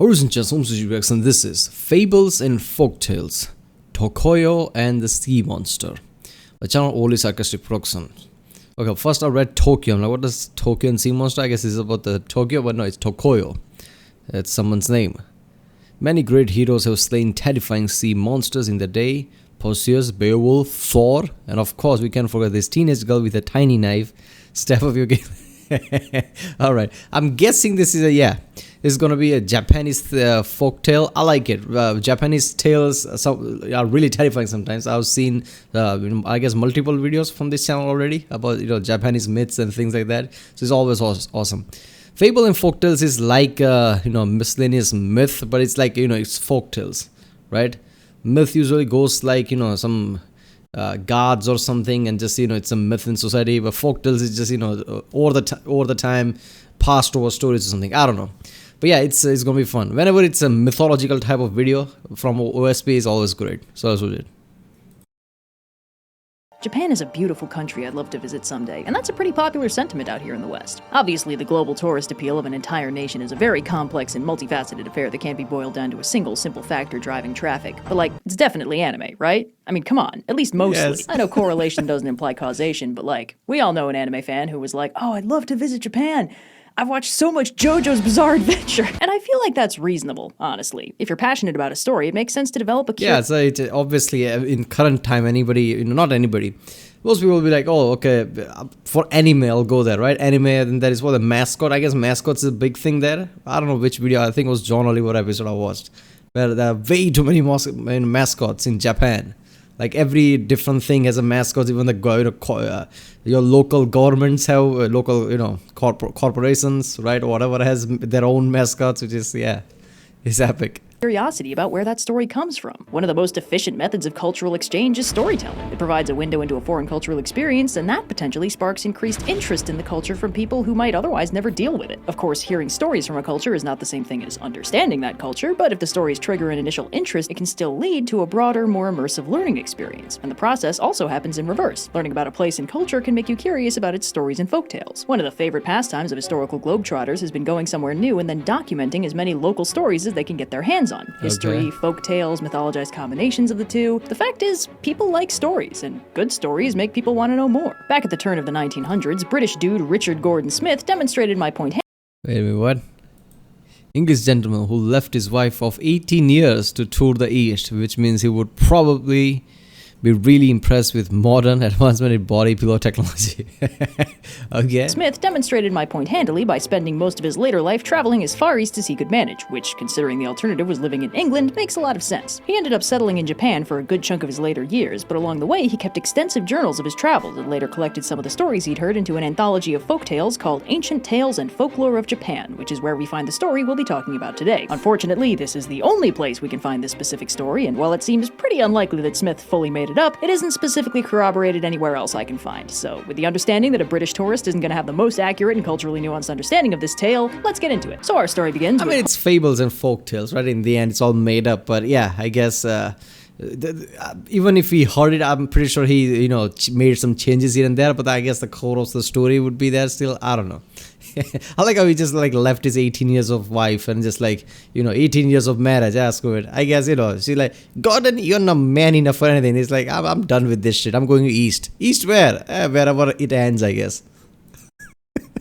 Ladies and gentlemen, and this is Fables and Folktales, Tokoyo and the Sea Monster. The channel only Sarcastic production. Okay, first I read Tokyo. I'm like, what does Tokyo and Sea Monster? I guess it's about the Tokyo, but no, it's Tokoyo. That's someone's name. Many great heroes have slain terrifying sea monsters in their day. Perseus, Beowulf, Thor, and of course we can't forget this teenage girl with a tiny knife. Step of your game. Alright, I'm guessing this is this is gonna be a Japanese folktale. I like it. Japanese tales are really terrifying sometimes. I've seen I guess multiple videos from this channel already about Japanese myths and things like that, so it's always awesome. Fable and folktales is like miscellaneous myth, but it's like it's folktales, right? Myth usually goes like some gods or something, and just it's a myth in society. But folktales is just over the time, passed over stories or something. I don't know, but yeah, it's gonna be fun. Whenever it's a mythological type of video from OSP, is always great. So that's what it. Japan is a beautiful country I'd love to visit someday, and that's a pretty popular sentiment out here in the West. Obviously, the global tourist appeal of an entire nation is a very complex and multifaceted affair that can't be boiled down to a single simple factor driving traffic. But it's definitely anime, right? I mean, come on, at least mostly. Yes. I know correlation doesn't imply causation, but we all know an anime fan who was like, oh, I'd love to visit Japan. I've watched so much JoJo's Bizarre Adventure, and I feel like that's reasonable, honestly. If you're passionate about a story, it makes sense to develop a Yeah, so obviously in current time, anybody, not anybody, most people will be like, oh, okay, for anime, I'll go there, right? Anime, and that is what the mascot, I guess mascots is a big thing there. I don't know which video, I think it was John Oliver episode I watched, where there are way too many mascots in Japan. Like every different thing has a mascot. Even the your local governments have local corporations, right, or whatever has their own mascots, which is it's epic. Curiosity about where that story comes from. One of the most efficient methods of cultural exchange is storytelling. It provides a window into a foreign cultural experience, and that potentially sparks increased interest in the culture from people who might otherwise never deal with it. Of course, hearing stories from a culture is not the same thing as understanding that culture, but if the stories trigger an initial interest, it can still lead to a broader, more immersive learning experience. And the process also happens in reverse. Learning about a place and culture can make you curious about its stories and folktales. One of the favorite pastimes of historical globetrotters has been going somewhere new and then documenting as many local stories as they can get their hands on. History, folk tales, mythologized combinations of the two. The fact is, people like stories, and good stories make people want to know more. Back at the turn of the 1900s, British dude Richard Gordon Smith demonstrated my point. Wait a minute, what? English gentleman who left his wife of 18 years to tour the East, which means he would probably be really impressed with modern advancement in body pillow technology. Okay. Smith demonstrated my point handily by spending most of his later life traveling as far east as he could manage, which, considering the alternative was living in England, makes a lot of sense. He ended up settling in Japan for a good chunk of his later years, but along the way he kept extensive journals of his travels and later collected some of the stories he'd heard into an anthology of folktales called Ancient Tales and Folklore of Japan, which is where we find the story we'll be talking about today. Unfortunately, this is the only place we can find this specific story, and while it seems pretty unlikely that Smith fully made it up, it isn't specifically corroborated anywhere else I can find. So, with the understanding that a British tourist isn't going to have the most accurate and culturally nuanced understanding of this tale, let's get into it. So our story begins with... it's fables and folktales, right? In the end, it's all made up, but yeah, I guess... even if he heard it, I'm pretty sure he, made some changes here and there, but I guess the core of the story would be there still. I don't know. I like how he just left his 18 years of wife and just 18 years of marriage. Ask her it. I guess, she's like, God, you're not man enough for anything. He's like, I'm done with this shit. I'm going east. East where? Wherever it ends, I guess.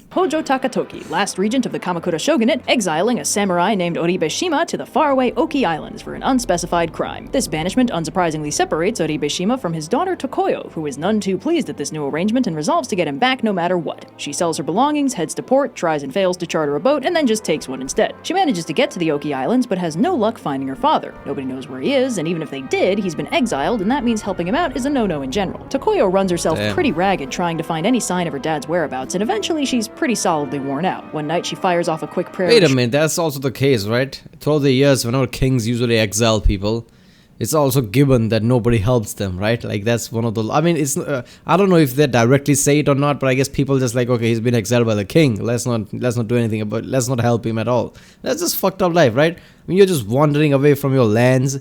Hojo Takatoki, last regent of the Kamakura shogunate, exiling a samurai named Oribeshima to the faraway Oki Islands for an unspecified crime. This banishment unsurprisingly separates Oribeshima from his daughter Tokoyo, who is none too pleased at this new arrangement and resolves to get him back no matter what. She sells her belongings, heads to port, tries and fails to charter a boat, and then just takes one instead. She manages to get to the Oki Islands, but has no luck finding her father. Nobody knows where he is, and even if they did, he's been exiled, and that means helping him out is a no-no in general. Tokoyo runs herself pretty ragged trying to find any sign of her dad's whereabouts, and eventually she's pretty solidly worn out. One night she fires off a quick prayer. Wait a minute, that's also the case, right? Throughout the years, whenever kings usually exile people, it's also given that nobody helps them, right? That's one of the... it's... I don't know if they directly say it or not, but I guess people just okay, he's been exiled by the king. Let's not do anything about it. Let's not help him at all. That's just fucked up life, right? You're just wandering away from your lands.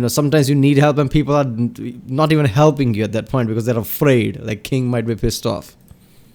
Sometimes you need help and people are not even helping you at that point because they're afraid. King might be pissed off.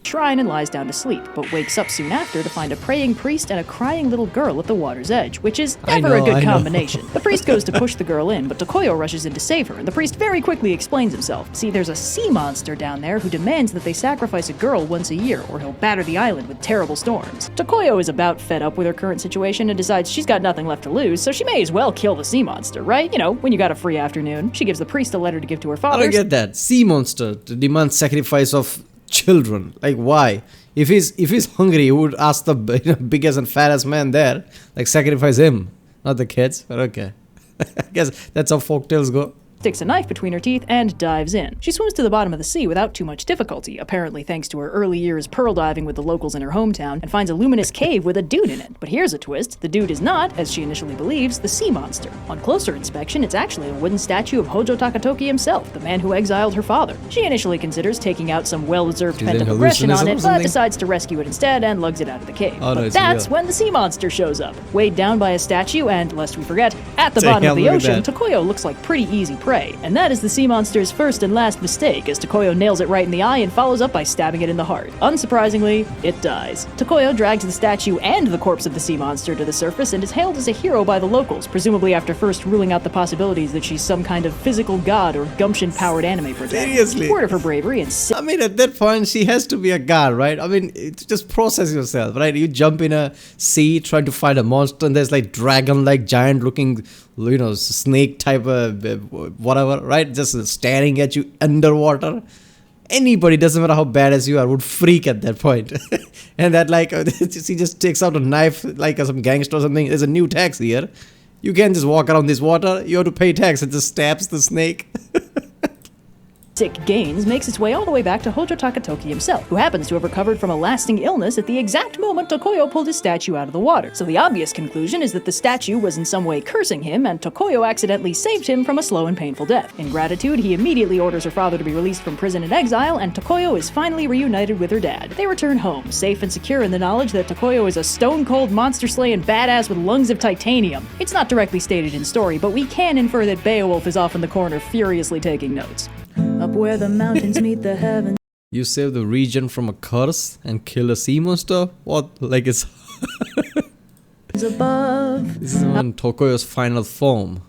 shrine and lies down to sleep, but wakes up soon after to find a praying priest and a crying little girl at the water's edge, which is never a good combination. The priest goes to push the girl in, but Tokoyo rushes in to save her, and the priest very quickly explains himself. See, there's a sea monster down there who demands that they sacrifice a girl once a year, or he'll batter the island with terrible storms. Tokoyo is about fed up with her current situation and decides she's got nothing left to lose, so she may as well kill the sea monster, right? You know, when you got a free afternoon. She gives the priest a letter to give to her father. I don't get that. Sea monster to demand sacrifice of children. Like, why? If he's hungry, he would ask the biggest and fattest man there, like, sacrifice him, not the kids. But okay. I guess that's how folktales go. Sticks a knife between her teeth and dives in. She swims to the bottom of the sea without too much difficulty, apparently thanks to her early years pearl diving with the locals in her hometown, and finds a luminous cave with a dude in it. But here's a twist. The dude is not, as she initially believes, the sea monster. On closer inspection, it's actually a wooden statue of Hojo Takatoki himself, the man who exiled her father. She initially considers taking out some well-deserved pent-up aggression on it, but decides to rescue it instead and lugs it out of the cave. Oh, but no, that's when the sea monster shows up. Weighed down by a statue and, lest we forget, at the bottom of the ocean, Tokoyo looks like pretty easy prey. And that is the sea monster's first and last mistake, as Tokoyo nails it right in the eye and follows up by stabbing it in the heart. Unsurprisingly, it dies. Tokoyo drags the statue and the corpse of the sea monster to the surface and is hailed as a hero by the locals, presumably after first ruling out the possibilities that she's some kind of physical god or gumption-powered anime protagonist. Seriously? Word of her bravery and I mean, at that point, she has to be a god, right? I mean, just process yourself, right? You jump in a sea trying to find a monster, and there's like dragon-like, giant-looking, snake type of whatever, right? Just staring at you underwater. Anybody, doesn't matter how bad as you are, would freak at that point. And that, like, she just takes out a knife, like some gangster or something. There's a new tax here. You can't just walk around this water. You have to pay tax. It just stabs the snake. Gains makes its way all the way back to Hojo Takatoki himself, who happens to have recovered from a lasting illness at the exact moment Tokoyo pulled his statue out of the water. So the obvious conclusion is that the statue was in some way cursing him, and Tokoyo accidentally saved him from a slow and painful death. In gratitude, he immediately orders her father to be released from prison and exile, and Tokoyo is finally reunited with her dad. They return home, safe and secure in the knowledge that Tokoyo is a stone-cold, monster-slaying badass with lungs of titanium. It's not directly stated in story, but we can infer that Beowulf is off in the corner furiously taking notes. Up where the mountains meet the heavens. You save the region from a curse and kill a sea monster? What? Like it's above. This is on Tokoyo's final form.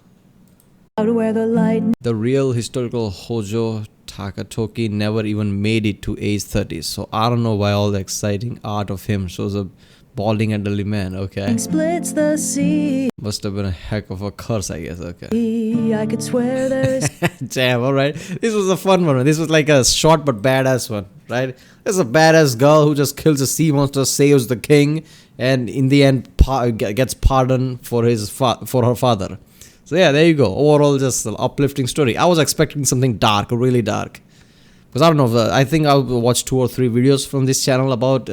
Out where the light. The real historical Hojo Takatoki never even made it to age 30, so I don't know why all the exciting art of him shows a balding elderly man. Okay. Splits the sea. Must have been a heck of a curse, I guess. Okay. I could swear there's. Damn, alright. This was a fun one. This was like a short but badass one, right? There's a badass girl who just kills a sea monster, saves the king, and in the end gets pardon for for her father. So yeah, there you go. Overall, just an uplifting story. I was expecting something dark, really dark. Because I don't know, I think I'll watch 2 or 3 videos from this channel about,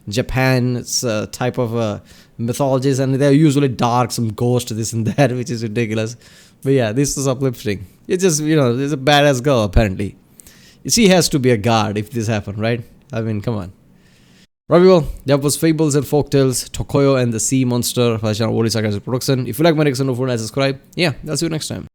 Japan's type of mythologies, and they're usually dark, some ghost, this and that, which is ridiculous. But yeah, this is uplifting. It's just, there's a badass girl, apparently. She has to be a god if this happened, right? I mean, come on. Right, people, that was Fables and Folktales, Tokoyo and the Sea Monster by channel Sarcastic production. If you like my reaction, don't forget to subscribe. Yeah, I'll see you next time.